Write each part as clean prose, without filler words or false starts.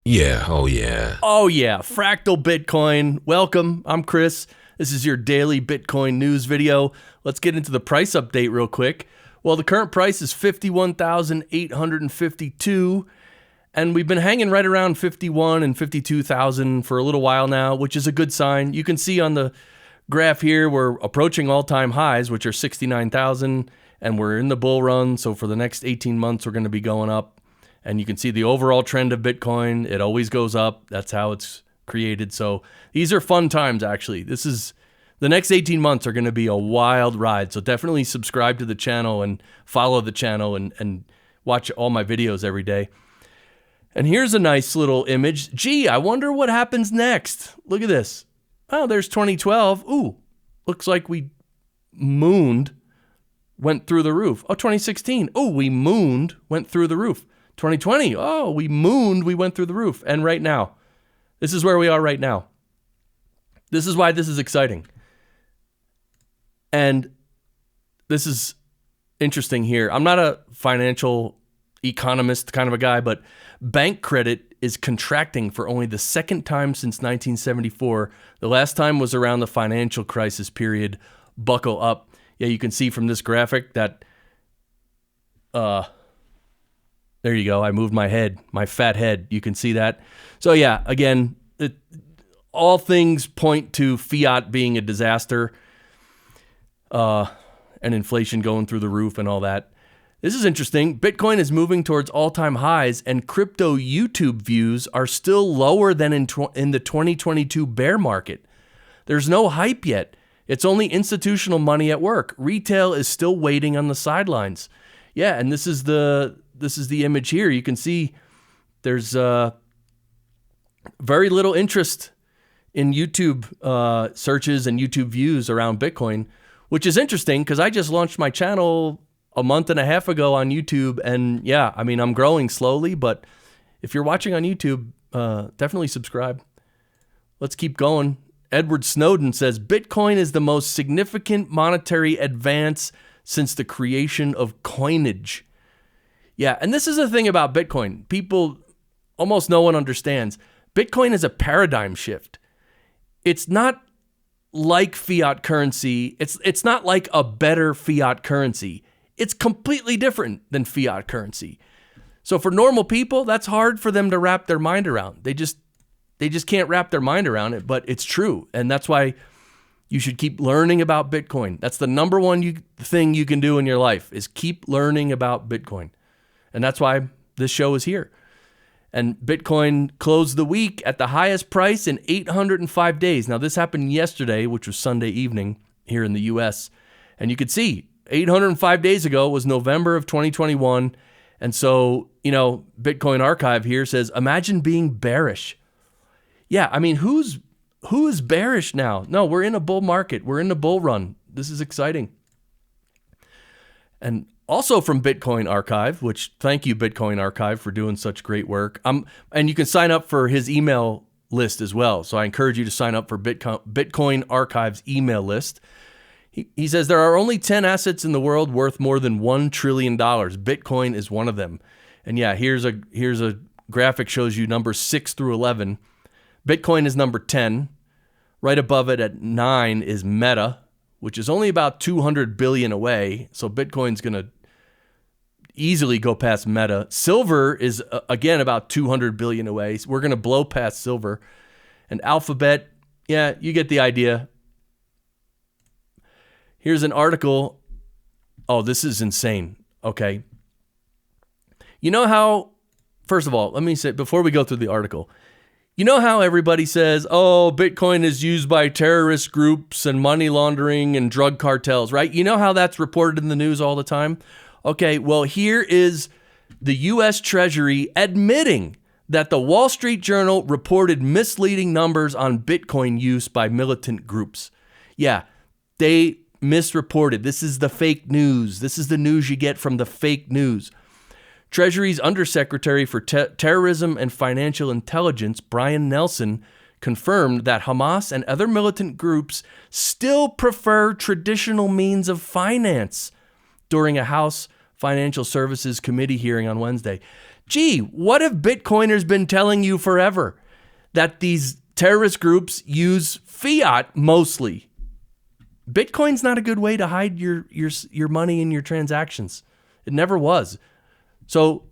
Yeah, oh yeah. Oh yeah, Fractal Bitcoin. Welcome, I'm Chris. This is your daily Bitcoin news video. Let's get into the price update real quick. Well, the current price is 51,852, and we've been hanging right around 51 and 52,000 for a little while now, which is a good sign. You can see on the graph here, we're approaching all-time highs, which are 69,000, and we're in the bull run, so for the next 18 months, we're going to be going up. And you can see the overall trend of Bitcoin. It always goes up. That's how it's created. So these are fun times, actually. The next 18 months are going to be a wild ride. So definitely subscribe to the channel and follow the channel and watch all my videos every day. And here's a nice little image. Gee, I wonder what happens next. Look at this. Oh, there's 2012. Ooh, looks like we mooned, went through the roof. Oh, 2016. Oh, we mooned, went through the roof. 2020, oh, we mooned, we went through the roof. And right now, this is where we are right now. This is why this is exciting. And this is interesting here. I'm not a financial economist kind of a guy, but bank credit is contracting for only the second time since 1974. The last time was around the financial crisis period. Buckle up. Yeah, you can see from this graphic that... There you go. I moved my head, my fat head. You can see that. So yeah, again, all things point to fiat being a disaster, and inflation going through the roof and all that. This is interesting. Bitcoin is moving towards all-time highs, and crypto YouTube views are still lower than in the 2022 bear market. There's no hype yet. It's only institutional money at work. Retail is still waiting on the sidelines. Yeah, and this is the image here. You can see there's very little interest in YouTube searches and YouTube views around Bitcoin, which is interesting because I just launched my channel a month and a half ago on YouTube. And yeah, I mean, I'm growing slowly, but if you're watching on YouTube, definitely subscribe. Let's keep going. Edward Snowden says, Bitcoin is the most significant monetary advance since the creation of coinage. Yeah, and this is the thing about Bitcoin. Almost no one understands. Bitcoin is a paradigm shift. It's not like fiat currency. It's not like a better fiat currency. It's completely different than fiat currency. So for normal people, that's hard for them to wrap their mind around. They just can't wrap their mind around it, but it's true. And that's why you should keep learning about Bitcoin. That's the number one thing you can do in your life is keep learning about Bitcoin. And that's why this show is here. And Bitcoin closed the week at the highest price in 805 days. Now, this happened yesterday, which was Sunday evening here in the U.S. And you could see 805 days ago was November of 2021. And so, Bitcoin Archive here says, imagine being bearish. Yeah, I mean, who is bearish now? No, we're in a bull market. We're in the bull run. This is exciting. And also from Bitcoin Archive, which thank you, Bitcoin Archive, for doing such great work. And you can sign up for his email list as well. So I encourage you to sign up for Bitcoin Archive's email list. He says there are only 10 assets in the world worth more than $1 trillion. Bitcoin is one of them. And yeah, here's a graphic shows you numbers 6 through 11. Bitcoin is number 10. Right above it at 9 is Meta, which is only about 200 billion away. So Bitcoin's going to easily go past Meta. Silver is, again, about 200 billion away. So we're going to blow past silver. And Alphabet, yeah, you get the idea. Here's an article. Oh, this is insane. Okay. You know how, first of all, let me say, before we go through the article, you know how everybody says, oh, Bitcoin is used by terrorist groups and money laundering and drug cartels, right? You know how that's reported in the news all the time? Okay, well, here is the U.S. Treasury admitting that the Wall Street Journal reported misleading numbers on Bitcoin use by militant groups. Yeah, they misreported. This is the fake news. This is the news you get from the fake news. Treasury's Undersecretary for Terrorism and Financial Intelligence, Brian Nelson, confirmed that Hamas and other militant groups still prefer traditional means of finance during a House Financial Services Committee hearing on Wednesday. Gee, what have Bitcoiners been telling you forever? That these terrorist groups use fiat mostly. Bitcoin's not a good way to hide your money and your transactions. It never was. So,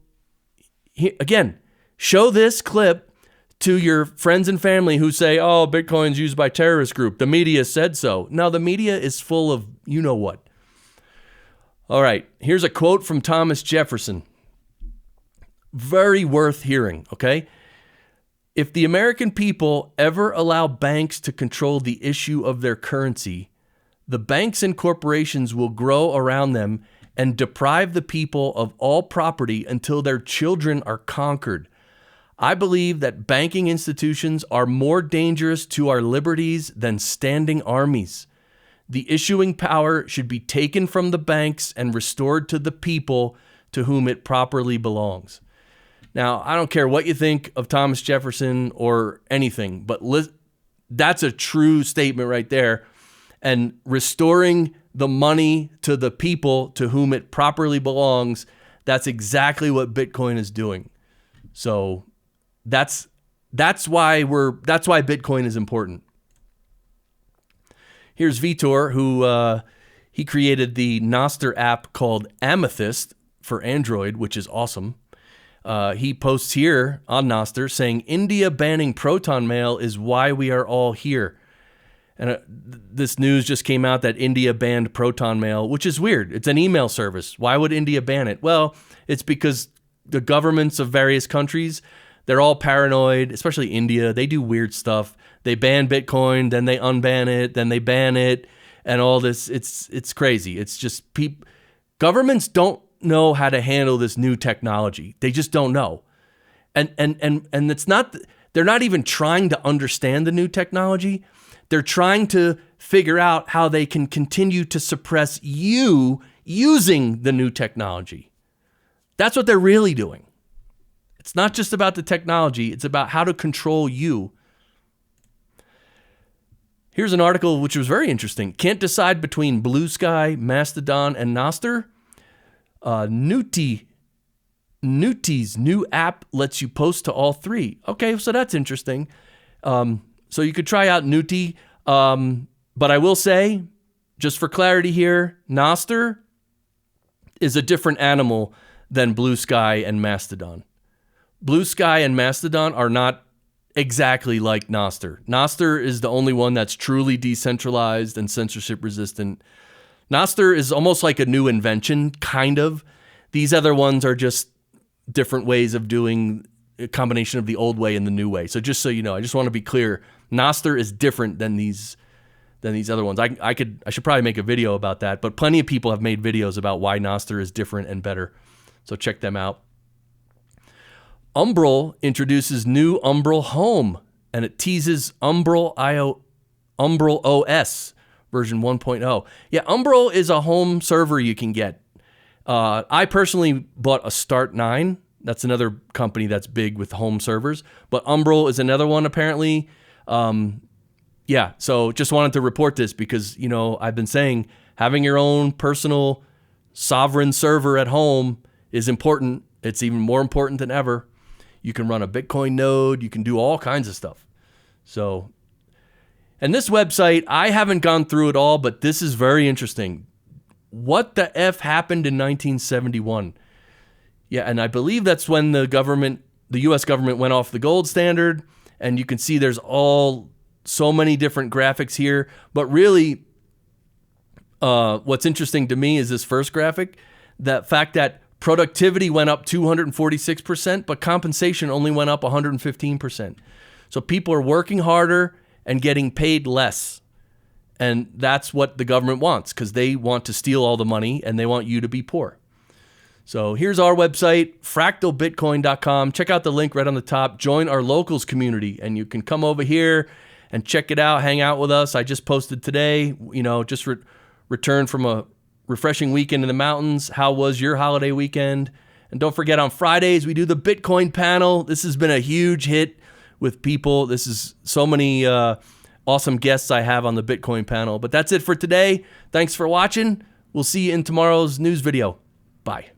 again, show this clip to your friends and family who say, oh, Bitcoin's used by terrorist group. The media said so. No, the media is full of you-know-what. All right, here's a quote from Thomas Jefferson. Very worth hearing, okay? If the American people ever allow banks to control the issue of their currency, the banks and corporations will grow around them and deprive the people of all property until their children are conquered. I believe that banking institutions are more dangerous to our liberties than standing armies. The issuing power should be taken from the banks and restored to the people to whom it properly belongs. Now, I don't care what you think of Thomas Jefferson or anything, but that's a true statement right there. And restoring the money to the people to whom it properly belongs, that's exactly what Bitcoin is doing. So that's why Bitcoin is important. Here's Vitor, who he created the Nostr app called Amethyst for Android, which is awesome. He posts here on Nostr saying, India banning Proton Mail is why we are all here. And this news just came out that India banned Proton Mail, which is weird. It's an email service. Why would India ban it? Well, it's because the governments of various countries, they're all paranoid, especially India. They do weird stuff. They ban Bitcoin, then they unban it, then they ban it, and all this. It's crazy. It's just governments don't know how to handle this new technology. They just don't know. And it's not, they're not even trying to understand the new technology. They're trying to figure out how they can continue to suppress you using the new technology. That's what they're really doing. It's not just about the technology. It's about how to control you. Here's an article which was very interesting. Can't decide between Blue Sky, Mastodon, and Nostr? Nuti's new app lets you post to all three. Okay, so that's interesting. So you could try out Nuti, but I will say, just for clarity here, Nostr is a different animal than Blue Sky and Mastodon. Blue Sky and Mastodon are not exactly like Nostr. Nostr is the only one that's truly decentralized and censorship resistant. Nostr is almost like a new invention, kind of. These other ones are just different ways of doing a combination of the old way and the new way. So just so you know, I just want to be clear, Nostr is different than these other ones. I should probably make a video about that, but plenty of people have made videos about why Nostr is different and better. So check them out. Umbrel introduces new Umbrel Home, and it teases Umbrel OS version 1.0. Yeah, Umbrel is a home server you can get. I personally bought a Start 9. That's another company that's big with home servers. But Umbrel is another one, apparently. Yeah, so just wanted to report this because, you know, I've been saying having your own personal sovereign server at home is important. It's even more important than ever. You can run a Bitcoin node. You can do all kinds of stuff. So, and this website, I haven't gone through it all, but this is very interesting. What the F happened in 1971? Yeah, and I believe that's when the U.S. government went off the gold standard, and you can see there's so many different graphics here. But really, what's interesting to me is this first graphic, the fact that productivity went up 246%, but compensation only went up 115%. So people are working harder and getting paid less. And that's what the government wants, because they want to steal all the money and they want you to be poor. So here's our website, fractalbitcoin.com. Check out the link right on the top. Join our locals community, and you can come over here and check it out, hang out with us. I just posted today, you know, just returned from a refreshing weekend in the mountains. How was your holiday weekend? And don't forget, on Fridays, we do the Bitcoin panel. This has been a huge hit with people. This is so many awesome guests I have on the Bitcoin panel. But that's it for today. Thanks for watching. We'll see you in tomorrow's news video. Bye.